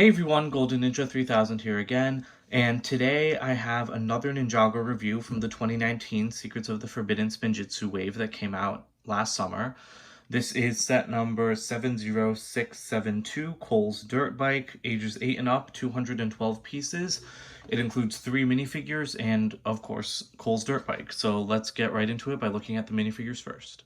Hey everyone, Golden Ninja 3000 here again, and today I have another Ninjago review from the 2019 Secrets of the Forbidden Spinjitzu wave that came out last summer. This is set number 70672, Cole's Dirt Bike, ages 8 and up, 212 pieces. It includes 3 minifigures and, of course, Cole's Dirt Bike. So let's get right into it by looking at the minifigures first.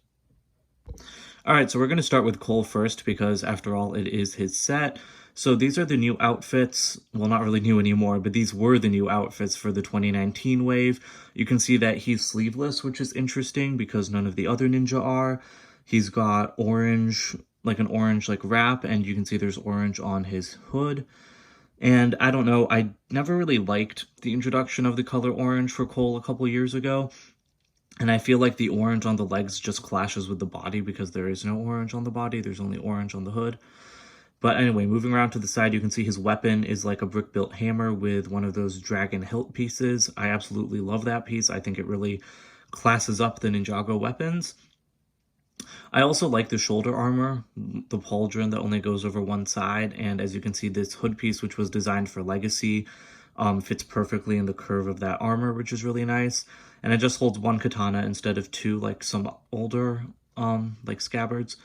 Alright, so we're going to start with Cole first because, after all, it is his set. So these are the new outfits. Well, not really new anymore, but these were the new outfits for the 2019 wave. You can see that he's sleeveless, which is interesting because none of the other ninja are. He's got orange, like an orange wrap, and you can see there's orange on his hood. And I don't know, I never really liked the introduction of the color orange for Cole a couple years ago. And I feel like the orange on the legs just clashes with the body because there is no orange on the body, there's only orange on the hood. But anyway, moving around to the side, you can see his weapon is like a brick-built hammer with one of those dragon hilt pieces. I absolutely love that piece. I think it really classes up the Ninjago weapons. I also like the shoulder armor, the pauldron that only goes over one side, and as you can see, this hood piece, which was designed for Legacy, fits perfectly in the curve of that armor, which is really nice. And it just holds one katana instead of two, like some older, scabbards.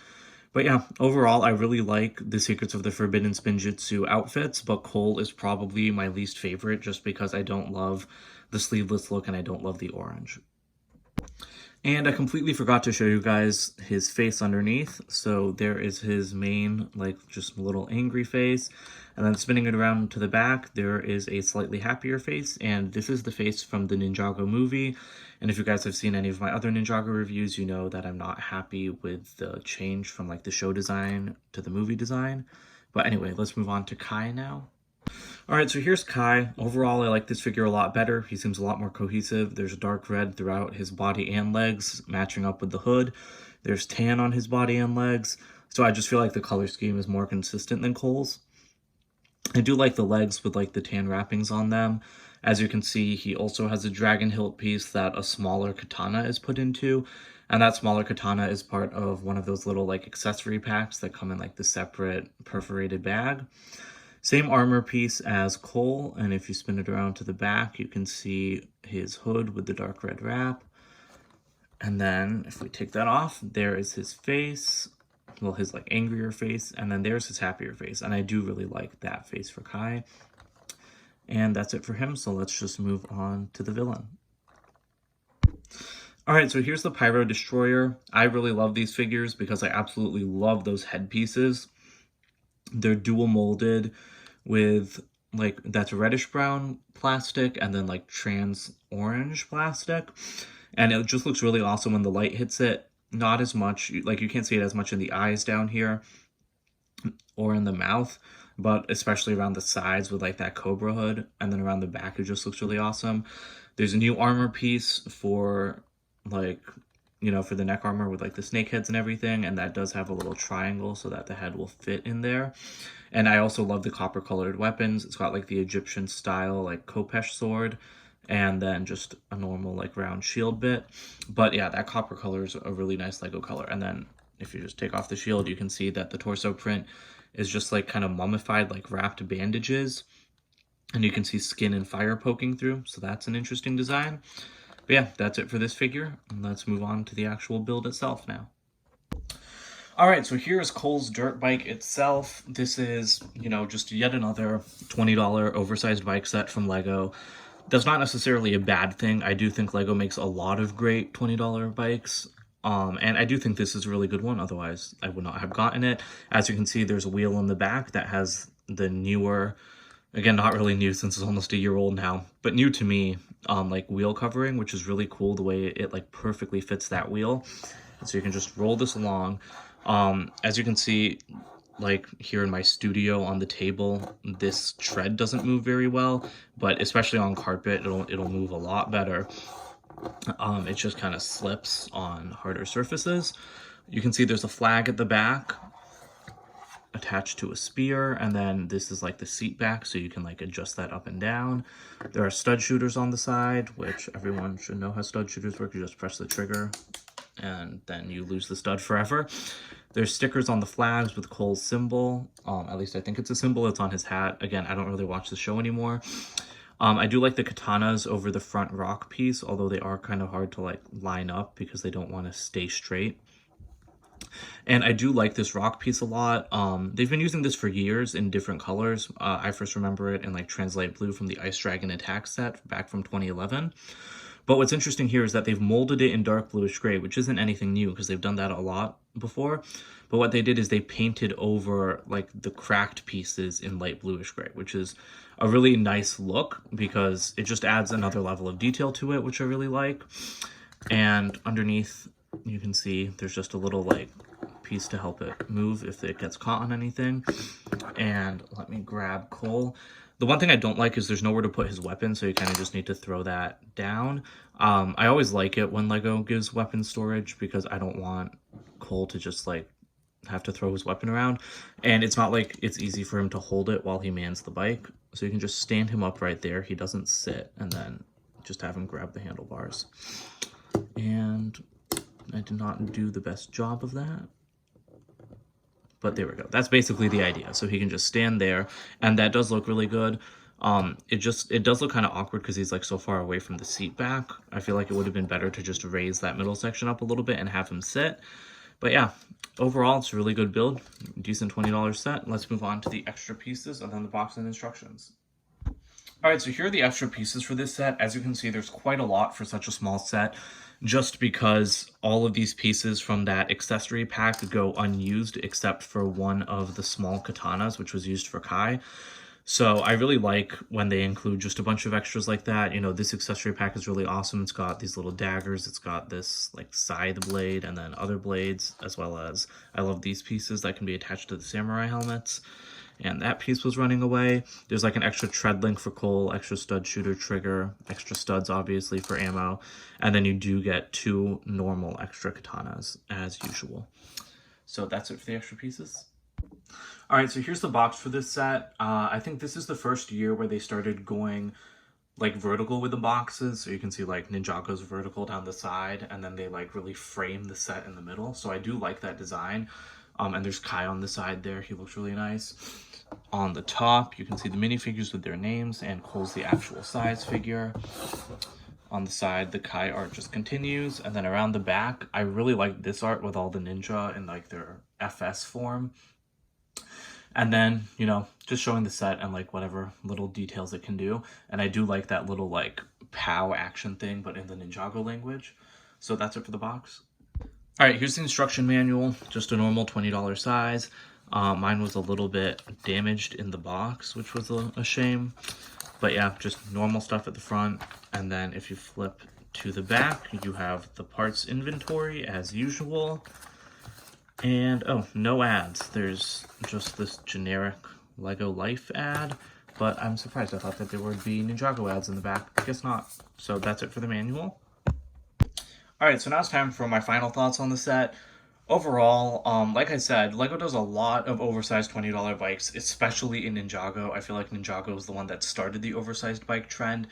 But yeah, overall, I really like the Secrets of the Forbidden Spinjitzu outfits, but Cole is probably my least favorite just because I don't love the sleeveless look and I don't love the orange. And I completely forgot to show you guys his face underneath. So there is his main, just a little angry face. And then spinning it around to the back, there is a slightly happier face. And this is the face from the Ninjago movie. And if you guys have seen any of my other Ninjago reviews, you know that I'm not happy with the change from the show design to the movie design. But anyway, let's move on to Kai now. Alright, so here's Kai. Overall, I like this figure a lot better. He seems a lot more cohesive. There's dark red throughout his body and legs, matching up with the hood. There's tan on his body and legs. So I just feel like the color scheme is more consistent than Cole's. I do like the legs with the tan wrappings on them. As you can see, he also has a dragon hilt piece that a smaller katana is put into. And that smaller katana is part of one of those little accessory packs that come in the separate perforated bag. Same armor piece as Cole, and if you spin it around to the back, you can see his hood with the dark red wrap. And then if we take that off, there is his face, well, his angrier face, and then there's his happier face. And I do really like that face for Kai. And that's it for him, so let's just move on to the villain. Alright, so here's the Pyro Destroyer. I really love these figures because I absolutely love those headpieces. They're dual molded with that's reddish brown plastic and then trans orange plastic, and it just looks really awesome when the light hits it. Not as much, you can't see it as much in the eyes down here or in the mouth, but especially around the sides with that cobra hood, and then around the back it just looks really awesome. There's a new armor piece for for the neck armor with the snake heads and everything, and that does have a little triangle so that the head will fit in there. And I also love the copper colored weapons. It's got the Egyptian style Khopesh sword, and then just a normal round shield bit. But yeah, that copper color is a really nice Lego color. And then if you just take off the shield, you can see that the torso print is just kind of mummified, wrapped bandages, and you can see skin and fire poking through, so that's an interesting design. But yeah, that's it for this figure, and let's move on to the actual build itself now. Alright, so here's Cole's dirt bike itself. This is, just yet another $20 oversized bike set from Lego. That's not necessarily a bad thing. I do think Lego makes a lot of great $20 bikes. And I do think this is a really good one, otherwise I would not have gotten it. As you can see, there's a wheel in the back that has the newer, again, not really new since it's almost a year old now, but new to me, wheel covering, which is really cool the way it perfectly fits that wheel. So you can just roll this along. As you can see, here in my studio on the table, this tread doesn't move very well, but especially on carpet, it'll move a lot better. It just kind of slips on harder surfaces. You can see there's a flag at the back attached to a spear, and then this is the seat back, so you can adjust that up and down. There are stud shooters on the side, which everyone should know how stud shooters work. You just press the trigger and then you lose the stud forever. There's stickers on the flags with Cole's symbol. At least I think it's a symbol. It's on his hat. Again, I don't really watch the show anymore. I do like the katanas over the front rock piece, although they are kind of hard to like line up because they don't want to stay straight. And I do like this rock piece a lot. They've been using this for years in different colors. I first remember it in like Translate Blue from the Ice Dragon Attack set back from 2011. But what's interesting here is that they've molded it in dark bluish gray, which isn't anything new because they've done that a lot before. But what they did is they painted over like the cracked pieces in light bluish gray, which is a really nice look because it just adds another level of detail to it, which I really like. And underneath, you can see there's just a little like piece to help it move if it gets caught on anything. And let me grab Cole. The one thing I don't like is there's nowhere to put his weapon, so you kind of just need to throw that down. I always like it when Lego gives weapon storage because I don't want Cole to just like have to throw his weapon around. And it's not like it's easy for him to hold it while he mans the bike. So you can just stand him up right there. He doesn't sit, and then just have him grab the handlebars. And I did not do the best job of that. But there we go. That's basically the idea. So he can just stand there, and that does look really good. It does look kind of awkward because he's like so far away from the seat back. I feel like it would have been better to just raise that middle section up a little bit and have him sit. But yeah, overall, it's a really good build. Decent $20 set. Let's move on to the extra pieces and then the box and instructions. All right, so here are the extra pieces for this set. As you can see, there's quite a lot for such a small set, just because all of these pieces from that accessory pack go unused except for one of the small katanas, which was used for Kai. So I really like when they include just a bunch of extras like that. You know, this accessory pack is really awesome. It's got these little daggers. It's got this like scythe blade and then other blades, as well as I love these pieces that can be attached to the samurai helmets. And that piece was running away. There's like an extra tread link for Cole, extra stud shooter trigger, extra studs obviously for ammo, and then you do get 2 normal extra katanas as usual. So that's it for the extra pieces. All right, so here's the box for this set. I think this is the first year where they started going like vertical with the boxes. So you can see like Ninjago's vertical down the side, and then they like really frame the set in the middle. So I do like that design. And there's Kai on the side there. He looks really nice. On the top, you can see the minifigures with their names, and Cole's the actual size figure. On the side, the Kai art just continues. And then around the back, I really like this art with all the ninja in like their FS form. And then, you know, just showing the set and like whatever little details it can do. And I do like that little like POW action thing, but in the Ninjago language. So that's it for the box. All right, here's the instruction manual, just a normal $20 size. Mine was a little bit damaged in the box, which was a shame. But yeah, just normal stuff at the front. And then if you flip to the back, you have the parts inventory as usual. And, oh, no ads. There's just this generic Lego Life ad. But I'm surprised. I thought that there would be Ninjago ads in the back. I guess not. So that's it for the manual. All right, so now it's time for my final thoughts on the set. Overall, like I said, Lego does a lot of oversized $20 bikes, especially in Ninjago. I feel like Ninjago is the one that started the oversized bike trend,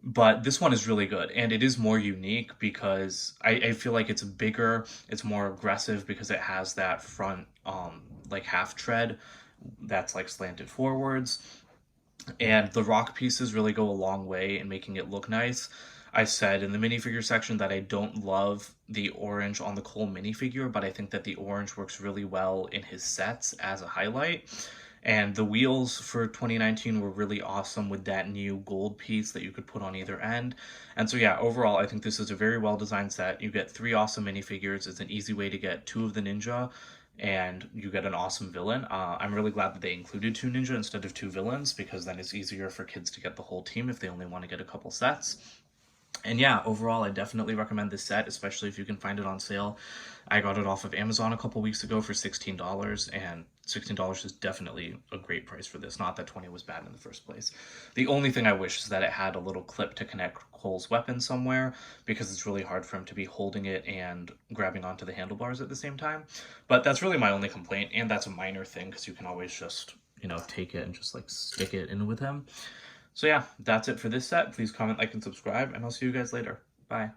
but this one is really good, and it is more unique because I feel like it's bigger, it's more aggressive because it has that front, like half tread that's like slanted forwards, and the rock pieces really go a long way in making it look nice. I said in the minifigure section that I don't love the orange on the Cole minifigure, but I think that the orange works really well in his sets as a highlight. And the wheels for 2019 were really awesome with that new gold piece that you could put on either end. And so yeah, overall, I think this is a very well designed set. You get 3 awesome minifigures. It's an easy way to get 2 of the ninja, and you get an awesome villain. I'm really glad that they included 2 ninja instead of 2 villains, because then it's easier for kids to get the whole team if they only want to get a couple sets. And yeah, overall, I definitely recommend this set, especially if you can find it on sale. I got it off of Amazon a couple weeks ago for $16, and $16 is definitely a great price for this. Not that 20 was bad in the first place. The only thing I wish is that it had a little clip to connect Cole's weapon somewhere, because it's really hard for him to be holding it and grabbing onto the handlebars at the same time. But that's really my only complaint, and that's a minor thing, because you can always just, you know, take it and just like stick it in with him. So yeah, that's it for this set. Please comment, like, and subscribe, and I'll see you guys later. Bye.